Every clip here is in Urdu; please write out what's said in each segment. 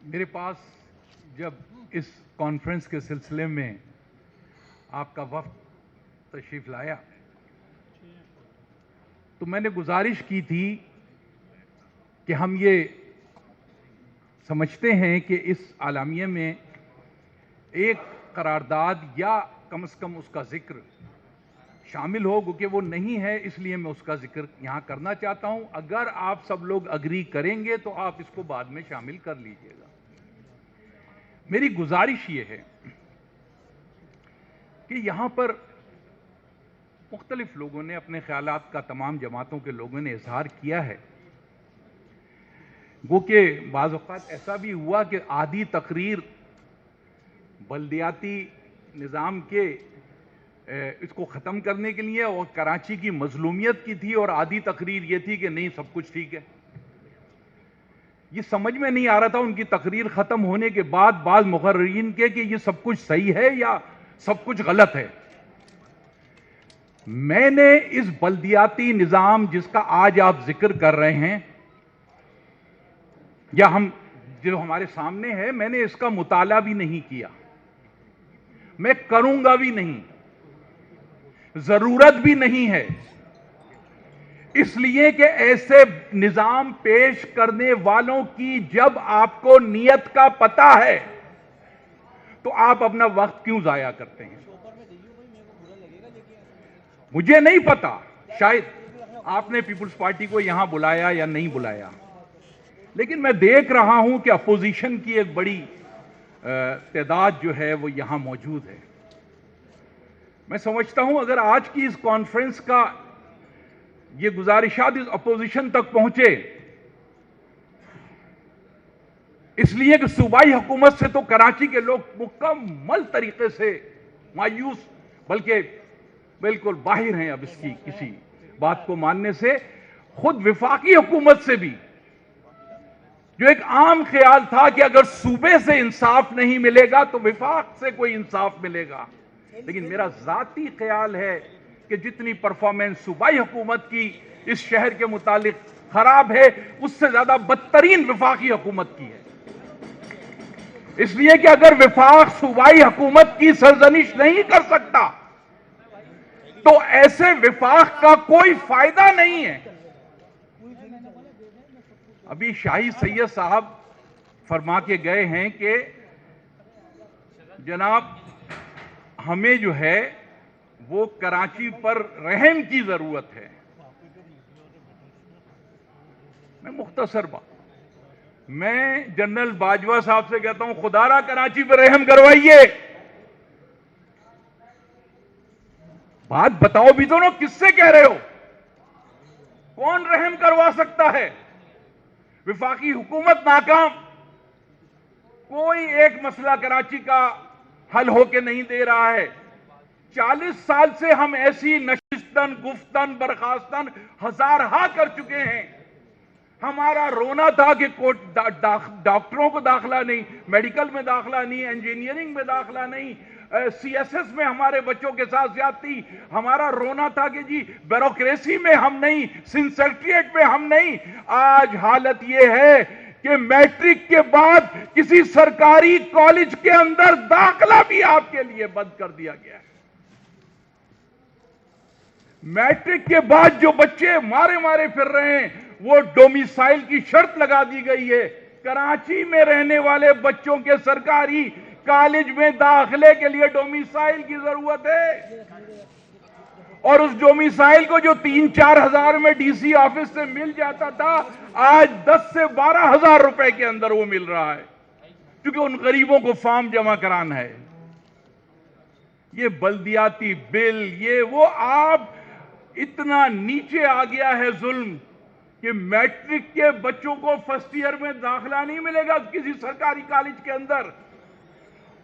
میرے پاس جب اس کانفرنس کے سلسلے میں آپ کا وفد تشریف لایا تو میں نے گزارش کی تھی کہ ہم یہ سمجھتے ہیں کہ اس اعلامیہ میں ایک قرارداد یا کم از کم اس کا ذکر شامل ہو، کیونکہ وہ نہیں ہے، اس لیے میں اس کا ذکر یہاں کرنا چاہتا ہوں۔ اگر آپ سب لوگ اگری کریں گے تو آپ اس کو بعد میں شامل کر لیجئے گا۔ میری گزارش یہ ہے کہ یہاں پر مختلف لوگوں نے اپنے خیالات کا، تمام جماعتوں کے لوگوں نے اظہار کیا ہے۔ گو کہ بعض اوقات ایسا بھی ہوا کہ آدھی تقریر بلدیاتی نظام کے اس کو ختم کرنے کے لیے اور کراچی کی مظلومیت کی تھی، اور آدھی تقریر یہ تھی کہ نہیں سب کچھ ٹھیک ہے۔ یہ سمجھ میں نہیں آ رہا تھا ان کی تقریر ختم ہونے کے بعد بعض مقررین کے کہ یہ سب کچھ صحیح ہے یا سب کچھ غلط ہے۔ میں نے اس بلدیاتی نظام جس کا آج آپ ذکر کر رہے ہیں یا ہم جو ہمارے سامنے ہے، میں نے اس کا مطالعہ بھی نہیں کیا، میں کروں گا بھی نہیں، ضرورت بھی نہیں ہے، اس لیے کہ ایسے نظام پیش کرنے والوں کی جب آپ کو نیت کا پتہ ہے تو آپ اپنا وقت کیوں ضائع کرتے ہیں؟ مجھے نہیں پتا، شاید آپ نے پیپلز پارٹی کو یہاں بلایا یا نہیں بلایا، لیکن میں دیکھ رہا ہوں کہ اپوزیشن کی ایک بڑی تعداد جو ہے وہ یہاں موجود ہے۔ میں سمجھتا ہوں اگر آج کی اس کانفرنس کا یہ گزارشات اس اپوزیشن تک پہنچے، اس لیے کہ صوبائی حکومت سے تو کراچی کے لوگ مکمل طریقے سے مایوس، بلکہ بالکل باہر ہیں اب اس کی کسی بات کو ماننے سے، خود وفاقی حکومت سے بھی جو ایک عام خیال تھا کہ اگر صوبے سے انصاف نہیں ملے گا تو وفاق سے کوئی انصاف ملے گا، لیکن میرا ذاتی خیال ہے کہ جتنی پرفارمنس صوبائی حکومت کی اس شہر کے متعلق خراب ہے، اس سے زیادہ بدترین وفاقی حکومت کی ہے۔ اس لیے کہ اگر وفاق صوبائی حکومت کی سرزنش نہیں کر سکتا تو ایسے وفاق کا کوئی فائدہ نہیں ہے۔ ابھی شاہی سید صاحب فرما کے گئے ہیں کہ جناب ہمیں جو ہے وہ کراچی پر رحم کی ضرورت ہے۔ میں مختصر بات، میں جنرل باجوہ صاحب سے کہتا ہوں خدا را کراچی پر رحم کروائیے۔ بات بتاؤ بھی تو نا، کس سے کہہ رہے ہو؟ کون رحم کروا سکتا ہے؟ وفاقی حکومت ناکام، کوئی ایک مسئلہ کراچی کا حل ہو کے نہیں دے رہا ہے۔ 40 سال سے ہم ایسی نشستن، گفتن، برخاستن ہزارہا کر چکے ہیں۔ ہمارا رونا تھا کہ ڈاکٹروں کو داخلہ نہیں، میڈیکل میں داخلہ نہیں، انجینئرنگ میں داخلہ نہیں، سی ایس ایس میں ہمارے بچوں کے ساتھ زیادتی۔ ہمارا رونا تھا کہ جی بیوروکریسی میں ہم نہیں، سینسیکریٹ میں ہم نہیں۔ آج حالت یہ ہے کہ میٹرک کے بعد کسی سرکاری کالج کے اندر داخلہ بھی آپ کے لیے بند کر دیا گیا ہے۔ میٹرک کے بعد جو بچے مارے پھر رہے ہیں وہ ڈومیسائل کی شرط لگا دی گئی ہے۔ کراچی میں رہنے والے بچوں کے سرکاری کالج میں داخلے کے لیے ڈومیسائل کی ضرورت ہے، اور اس ڈومیسائل کو جو 3-4 ہزار میں ڈی سی آفس سے مل جاتا تھا، آج 10 سے 12 ہزار روپے کے اندر وہ مل رہا ہے، کیونکہ ان غریبوں کو فارم جمع کرانا ہے۔ یہ بلدیاتی بل، یہ وہ، آپ اتنا نیچے آ گیا ہے ظلم کہ میٹرک کے بچوں کو فرسٹ ایئر میں داخلہ نہیں ملے گا کسی سرکاری کالج کے اندر،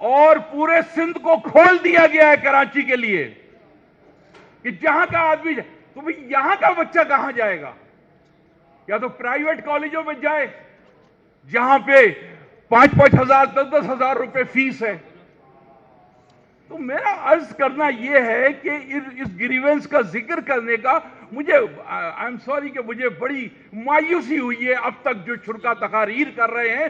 اور پورے سندھ کو کھول دیا گیا ہے کراچی کے لیے کہ جہاں کا آدمی جائے تو بھی یہاں کا بچہ کہاں جائے گا؟ یا تو پرائیویٹ کالجوں میں جائے جہاں پہ 5-5 ہزار 10-10 ہزار روپے فیس ہے۔ تو میرا عرض کرنا یہ ہے کہ اس گریونس کا ذکر کرنے کا مجھے آئی ایم سوری کہ مجھے بڑی مایوسی ہوئی ہے اب تک جو چھڑکا تقاریر کر رہے ہیں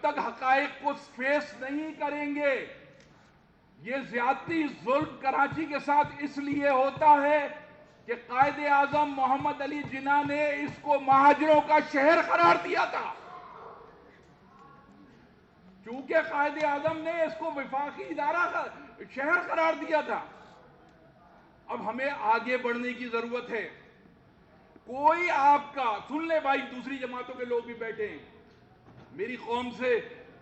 تک حقائق کو فیس نہیں کریں گے. یہ زیادتی ظلم کراچی کے ساتھ اس لیے ہوتا ہے کہ قائد اعظم محمد علی جناح نے اس کو مہاجروں کا شہر قرار دیا تھا. چونکہ قائد اعظم نے اس کو وفاقی ادارہ کا شہر قرار دیا تھا. اب ہمیں آگے بڑھنے کی ضرورت ہے. کوئی آپ کا سن لے بھائی، دوسری جماعتوں کے لوگ بھی بیٹھے ہیں، میری قوم سے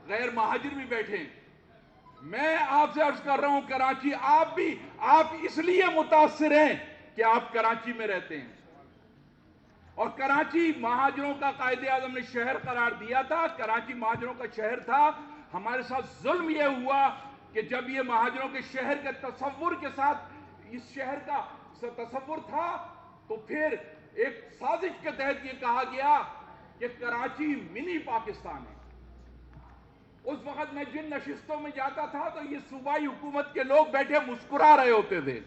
غیر مہاجر بھی بیٹھے ہیں. میں آپ سے عرض کر رہا ہوں، کراچی آپ اس لیے متاثر ہیں کہ آپ کراچی میں رہتے ہیں، اور کراچی مہاجروں کا قائد اعظم نے شہر قرار دیا تھا. کراچی مہاجروں کا شہر تھا. ہمارے ساتھ ظلم یہ ہوا کہ جب یہ مہاجروں کے شہر کے تصور کے ساتھ اس شہر کا تصور تھا، تو پھر ایک سازش کے تحت یہ کہا گیا کہ کراچی منی پاکستان ہے. اس وقت میں جن نشستوں میں جاتا تھا تو یہ صوبائی حکومت کے لوگ بیٹھے مسکرا رہے ہوتے تھے،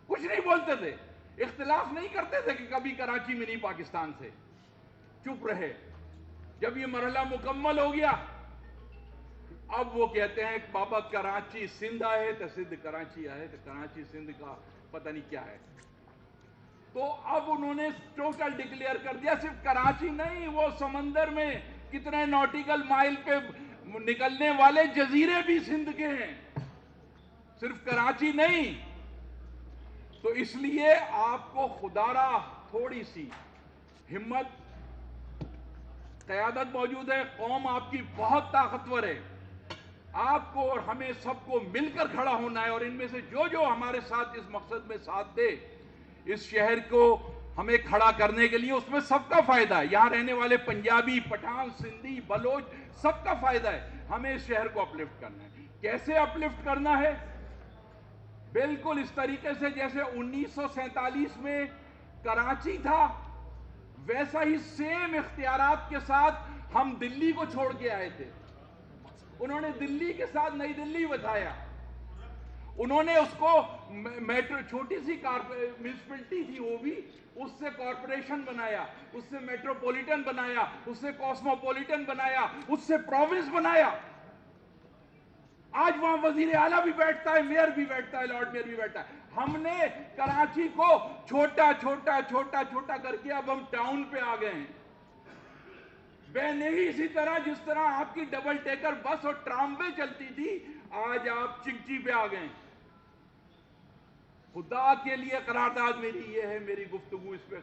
کچھ نہیں بولتے تھے، اختلاف نہیں کرتے تھے کہ کبھی کراچی منی پاکستان سے، چپ رہے. جب یہ مرحلہ مکمل ہو گیا، اب وہ کہتے ہیں کہ بابا کراچی سندھ آئے تو سندھ کراچی آئے تو کراچی سندھ کا پتہ نہیں کیا ہے. تو اب انہوں نے ٹوٹل ڈکلیئر کر دیا صرف کراچی نہیں، وہ سمندر میں کتنے نوٹیکل مائل پہ نکلنے والے جزیرے بھی سندھ کے ہیں، صرف کراچی نہیں. تو اس لیے آپ کو خدا را تھوڑی سی ہمت، قیادت موجود ہے، قوم آپ کی بہت طاقتور ہے. آپ کو اور ہمیں سب کو مل کر کھڑا ہونا ہے، اور ان میں سے جو ہمارے ساتھ اس مقصد میں ساتھ دے، اس شہر کو ہمیں کھڑا کرنے کے لیے، اس میں سب کا فائدہ ہے. یہاں رہنے والے پنجابی، پٹھان، سندھی، بلوچ، سب کا فائدہ ہے. ہمیں اس شہر کو اپلفٹ کرنا ہے. کیسے اپلفٹ کرنا ہے؟ بالکل اس طریقے سے جیسے 1947 میں کراچی تھا، ویسا ہی سیم اختیارات کے ساتھ ہم دلی کو چھوڑ کے آئے تھے. انہوں نے دلی کے ساتھ نئی دلی بتایا. انہوں نے اس کو میٹرو، چھوٹی سی میونسپلٹی تھی وہ بھی، اس سے کارپوریشن بنایا، اس سے میٹروپولیٹن بنایا، اس سے کاسموپولیٹن بنایا، اس سے پروونس بنایا. آج وہاں وزیر اعلیٰ بھی بیٹھتا ہے، میئر بھی بیٹھتا ہے، لارڈ میئر بھی بیٹھتا ہے. ہم نے کراچی کو چھوٹا چھوٹا کر کے اب ہم ٹاؤن پہ آ گئے ہیں. نہیں اسی طرح جس طرح آپ کی ڈبل ٹیکر بس اور ٹراموے چلتی تھی، آج آپ چنچی پہ آ گئے. خدا کے لیے قرارداد میری یہ ہے، میری گفتگو اس پہ،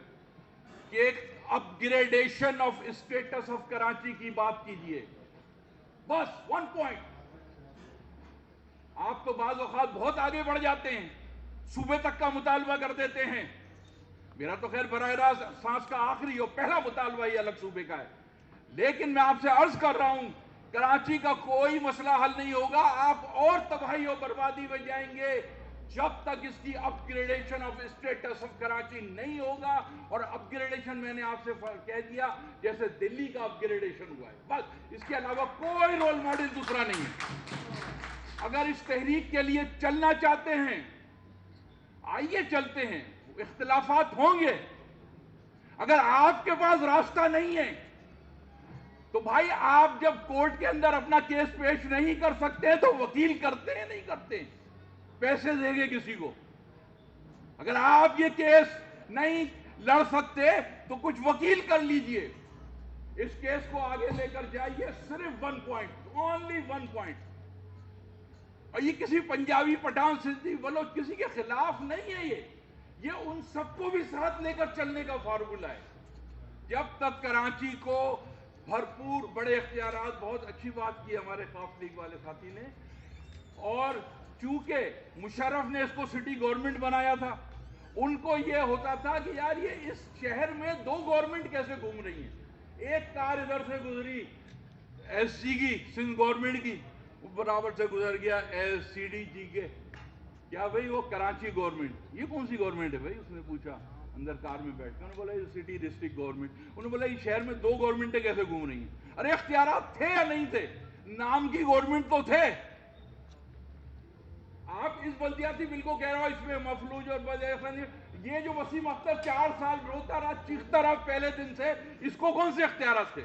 کہ ایک upgradation of status of Karachi کی بات کیجئے. بس 1 پوائنٹ. آپ تو بعض اوقات بہت آگے بڑھ جاتے ہیں، صوبے تک کا مطالبہ کر دیتے ہیں. میرا تو خیر براہ راست سانس کا آخری اور پہلا مطالبہ ہی الگ صوبے کا ہے. لیکن میں آپ سے عرض کر رہا ہوں، کراچی کا کوئی مسئلہ حل نہیں ہوگا. آپ اور تباہی اور بربادی میں جائیں گے جب تک اس کی upgradation of status of Karachi نہیں ہوگا. اور اپ گریڈیشن میں نے آپ سے کہہ دیا جیسے دلی کا اپ گریڈیشن ہوا ہے، بس اس کے علاوہ کوئی رول ماڈل دوسرا نہیں ہے. اگر اس تحریک کے لیے چلنا چاہتے ہیں، آئیے چلتے ہیں. اختلافات ہوں گے. اگر آپ کے پاس راستہ نہیں ہے تو بھائی آپ جب کورٹ کے اندر اپنا کیس پیش نہیں کر سکتے تو وکیل کرتے ہیں نہیں کرتے؟ پیسے دیں گے کسی کو؟ اگر آپ یہ کیس نہیں لڑ سکتے تو کچھ وکیل کر لیجئے. اس کیس کو آگے لے کر جائیے. صرف 1 پوائنٹ، اونلی 1 پوائنٹ. اور یہ کسی پنجابی، پٹھان، سندھی، بلوچ کسی کے خلاف نہیں ہے. یہ ان سب کو بھی ساتھ لے کر چلنے کا فارمولہ ہے. جب تک کراچی کو بھرپور بڑے اختیارات، بہت اچھی بات کی ہمارے خاص لیگ والے ساتھی نے. اور چونکہ مشرف نے اس کو سٹی گورنمنٹ بنایا تھا، ان کو یہ ہوتا تھا کہ یار یہ اس شہر میں 2 گورنمنٹ کیسے گھوم رہی ہیں. ایک کار ادھر سے گزری ایس سی کی، سندھ گورنمنٹ کی، برابر سے گزر گیا ایس سی ڈی جی کے. کیا بھئی وہ کراچی گورنمنٹ، یہ کون سی گورنمنٹ ہے بھئی؟ اس نے پوچھا اندر کار میں بیٹھ کے. انہوں نے بولا یہ سٹی ڈسٹرکٹ گورنمنٹ. انہوں نے بولا یہ شہر میں 2 گورنمنٹیں کیسے گھوم رہی ہیں؟ ارے اختیارات تھے یا نہیں تھے؟ نام کی گورنمنٹ تو تھے. آپ اس بلدیاتی بل کو کہہ رہا ہو اس میں مفلوج اور یہ جو وسیم اختر 4 سال روتا رہا، چیختا رہا پہلے دن سے، اس کو کون سے اختیارات تھے؟